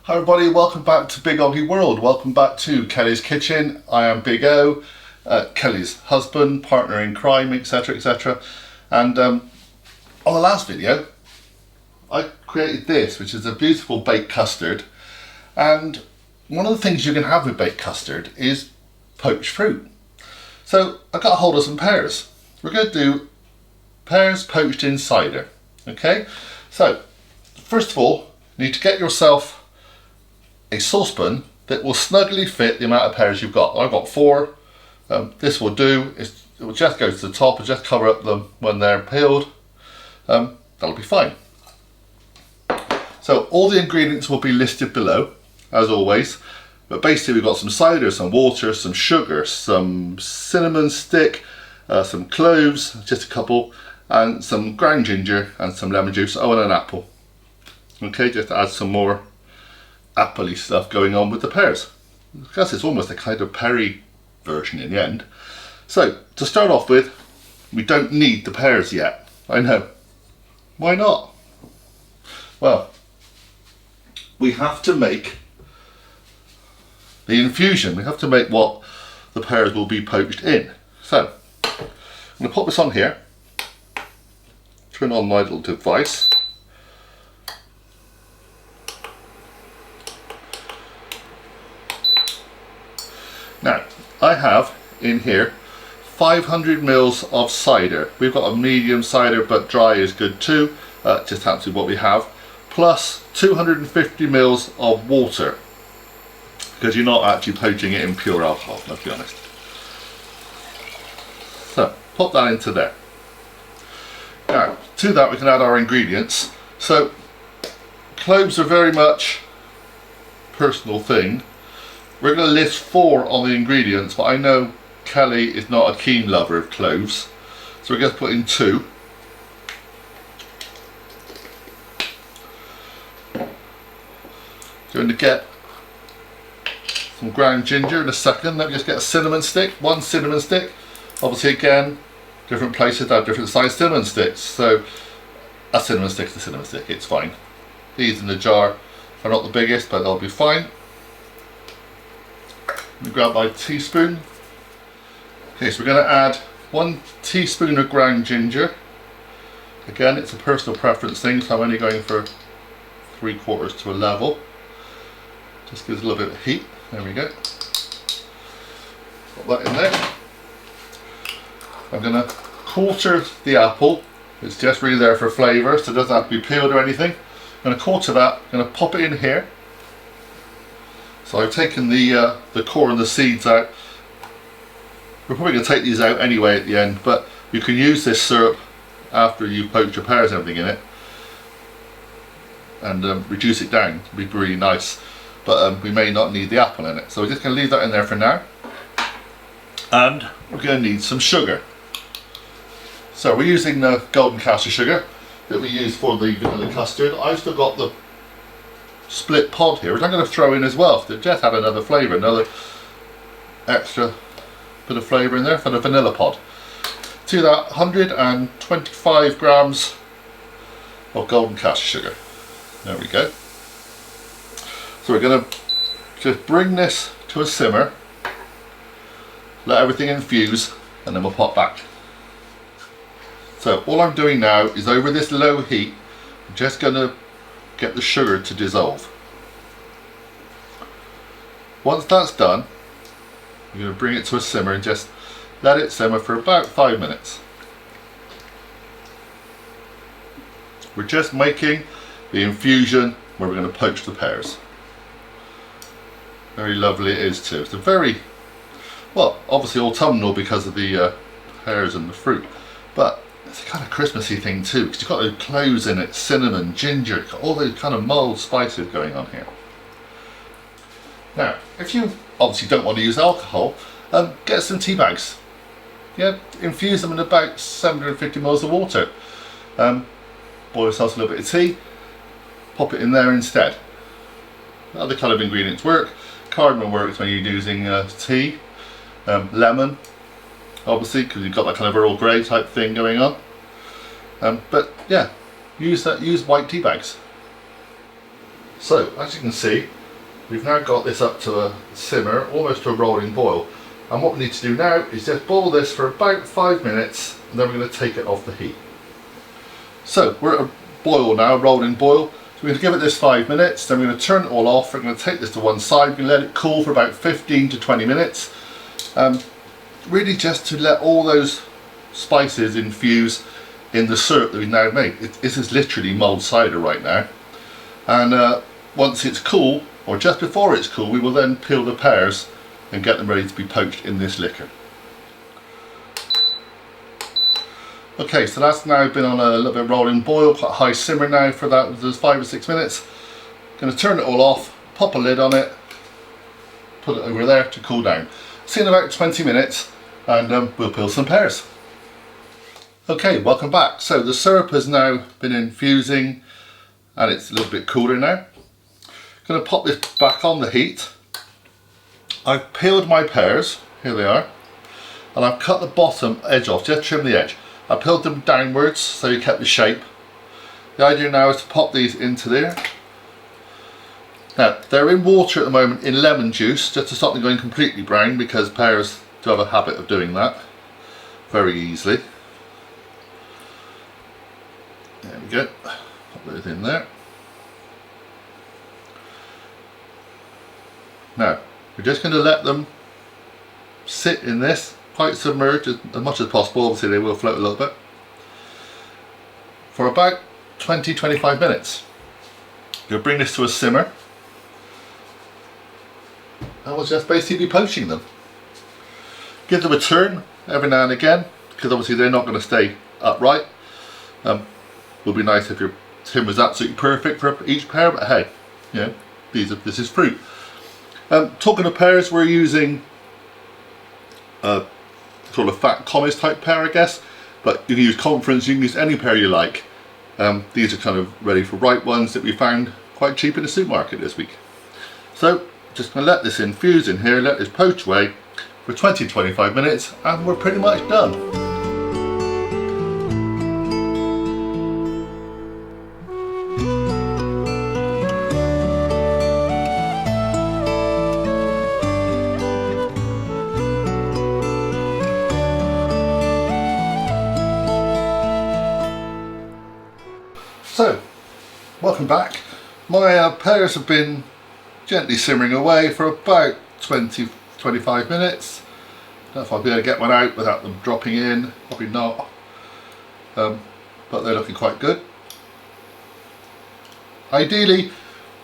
Hi everybody, welcome back to Big OGGIE World. Welcome back to Kelly's Kitchen. I am Big O, Kelly's husband, partner in crime, etc, etc. And on the last video, I created this, which is a beautiful baked custard. And one of the things you can have with baked custard is poached fruit. So I got a hold of some pears. We're going to do pears poached in cider. Okay, so first of all, you need to get yourself a saucepan that will snugly fit the amount of pears you've got. I've got 4. This will do. It will just go to the top and just cover up them when they're peeled. That'll be fine. So all the ingredients will be listed below, as always. But basically we've got some cider, some water, some sugar, some cinnamon stick, some cloves, just a couple, and some ground ginger and some lemon juice. Oh, and an apple. Okay, just to add some more appley stuff going on with the pears. I guess it's almost a kind of perry version in the end. So to start off with, we don't need the pears yet. I know. Why not? Well, we have to make the infusion. We have to make what the pears will be poached in. So I'm going to pop this on here. Turn on my little device. Now, I have in here 500 mils of cider. We've got a medium cider, but dry is good too. Just happens to be what we have. Plus 250 mils of water, because you're not actually poaching it in pure alcohol, let's be honest. So, pop that into there. Now, to that we can add our ingredients. So, cloves are very much a personal thing. We're going to list 4 on the ingredients, but I know Kelly is not a keen lover of cloves, so we're going to put in 2. Going to get some ground ginger in a second. Let me just get a cinnamon stick, 1 cinnamon stick. Obviously again, different places have different sized cinnamon sticks, so a cinnamon stick is a cinnamon stick, it's fine. These in the jar are not the biggest, but they'll be fine. Let me grab my teaspoon. Okay, so we're going to add 1 teaspoon of ground ginger. Again, it's a personal preference thing, so I'm only going for 3/4 to a level. Just gives a little bit of heat. There we go. Put that in there. I'm going to quarter the apple. It's just really there for flavour, so it doesn't have to be peeled or anything. I'm going to quarter that. I'm going to pop it in here. So I've taken the core and the seeds out. We're probably going to take these out anyway at the end, but you can use this syrup after you poach your pears and everything in it, and reduce it down. It'll be really nice, but we may not need the apple in it, so we're just going to leave that in there for now. And we're going to need some sugar. So we're using the golden castor sugar that we use for the vanilla custard. I've still got the split pod here, which I'm going to throw in as well to just add another flavour, another extra bit of flavour in there for the vanilla pod. To that, 125 grams of golden castor sugar. There we go. So we're going to just bring this to a simmer, let everything infuse, and then we'll pop back. So all I'm doing now is over this low heat, I'm just going to get the sugar to dissolve. Once that's done, you're going to bring it to a simmer and just let it simmer for about 5 minutes. We're just making the infusion where we're going to poach the pears. Very lovely it is too. It's a very, well, obviously autumnal because of the pears and the fruit, but it's a kind of Christmassy thing too, because you've got those cloves in it, cinnamon, ginger, you've got all those kind of mild spices going on here. Now, if you obviously don't want to use alcohol, get some tea bags. Yeah, infuse them in about 750 ml of water. Boil yourself a little bit of tea, pop it in there instead. Other kind of ingredients work. Cardamom works when you're using tea. Lemon, obviously, because you've got that kind of Earl Grey type thing going on. But yeah, use white tea bags. So as you can see, we've now got this up to a simmer, almost to a rolling boil. And what we need to do now is just boil this for about 5 minutes, and then we're going to take it off the heat. So we're at a boil now, rolling boil. So we're going to give it this 5 minutes, then we're going to turn it all off. We're going to take this to one side, we're going to let it cool for about 15 to 20 minutes. Really just to let all those spices infuse in the syrup that we've now made. This is literally mulled cider right now. And once it's cool, or just before it's cool, we will then peel the pears and get them ready to be poached in this liquor. Okay, so that's now been on a little bit of rolling boil, quite a high simmer now for that, there's 5 or 6 minutes. Going to turn it all off, pop a lid on it, put it over there to cool down. See you in about 20 minutes, and we'll peel some pears. Okay, welcome back. So the syrup has now been infusing and it's a little bit cooler now. Going to pop this back on the heat. I've peeled my pears, here they are, and I've cut the bottom edge off, just trim the edge. I peeled them downwards so you kept the shape. The idea now is to pop these into there. Now they're in water at the moment in lemon juice, just to stop them going completely brown, because pears do have a habit of doing that very easily. There we go, pop those in there. Now we're just going to let them sit in this, quite submerged as much as possible. Obviously they will float a little bit, for about 20-25 minutes. You'll bring this to a simmer, and we'll just basically be poaching them. Give them a turn every now and again, because obviously they're not going to stay upright. Would be nice if your tin was absolutely perfect for each pear, but hey, you know, this is fruit. Talking of pears, we're using sort of fat commis type pear, I guess, but you can use conference, you can use any pear you like. These are kind of ready for ripe ones that we found quite cheap in the supermarket this week. So just going to let this infuse in here, let this poach away for 20-25 minutes, and we're pretty much done. So, welcome back. My pears have been gently simmering away for about 20-25 minutes. Don't know if I'll be able to get one out without them dropping in, probably not. But they're looking quite good. Ideally,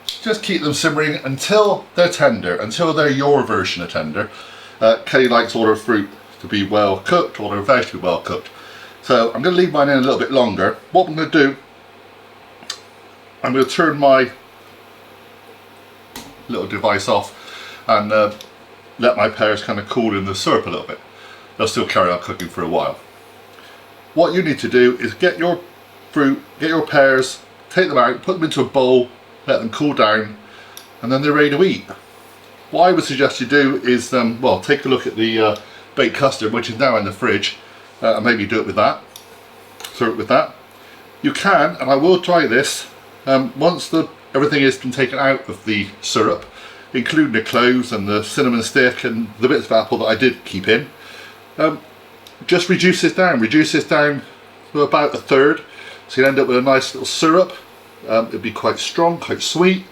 just keep them simmering until they're tender, until they're your version of tender. Kelly likes all her fruit to be well cooked, all her veg to be well cooked. So I'm going to leave mine in a little bit longer. What I'm going to do, I'm going to turn my little device off and let my pears kind of cool in the syrup a little bit. They'll still carry on cooking for a while. What you need to do is get your fruit, get your pears, take them out, put them into a bowl, let them cool down, and then they're ready to eat. What I would suggest you do is, well, take a look at the baked custard, which is now in the fridge, and maybe do it with that, serve it with that. You can, and I will try this, once everything has been taken out of the syrup, including the cloves and the cinnamon stick and the bits of apple that I did keep in, just reduce this down to about a third, so you end up with a nice little syrup. It'll be quite strong, quite sweet,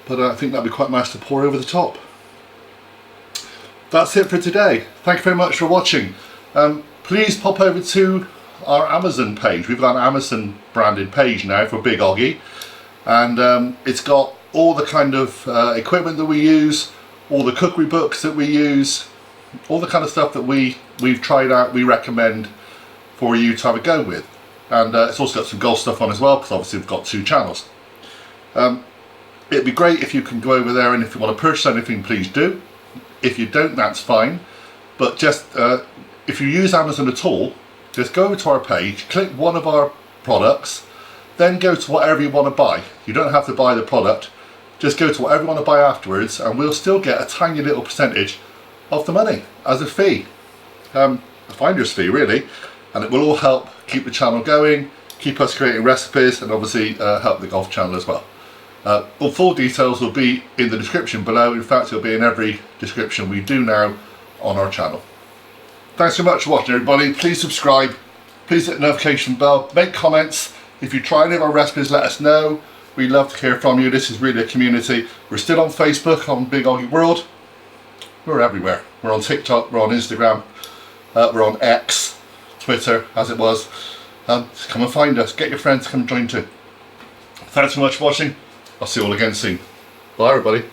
but I think that'll be quite nice to pour over the top. That's it for today. Thank you very much for watching. Please pop over to our Amazon page. We've got an Amazon branded page now for Big OGGIE, and it's got all the kind of equipment that we use, all the cookery books that we use, all the kind of stuff that we've tried out, we recommend for you to have a go with. And it's also got some golf stuff on as well, because obviously we've got 2 channels. It'd be great if you can go over there, and if you want to purchase anything, please do. If you don't, that's fine. But just if you use Amazon at all, just go over to our page, click one of our products, then go to whatever you want to buy. You don't have to buy the product, just go to whatever you want to buy afterwards, and we'll still get a tiny little percentage of the money as a fee, a finder's fee really, and it will all help keep the channel going, keep us creating recipes, and obviously help the golf channel as well. All full details will be in the description below. In fact, it'll be in every description we do now on our channel. Thanks so much for watching, everybody. Please subscribe, please hit the notification bell, make comments. If you try any of our recipes, let us know. We'd love to hear from you. This is really a community. We're still on Facebook, on Big OGGIE World. We're everywhere. We're on TikTok, we're on Instagram, we're on X, Twitter, as it was. So come and find us. Get your friends to come and join too. Thanks so much for watching. I'll see you all again soon. Bye, everybody.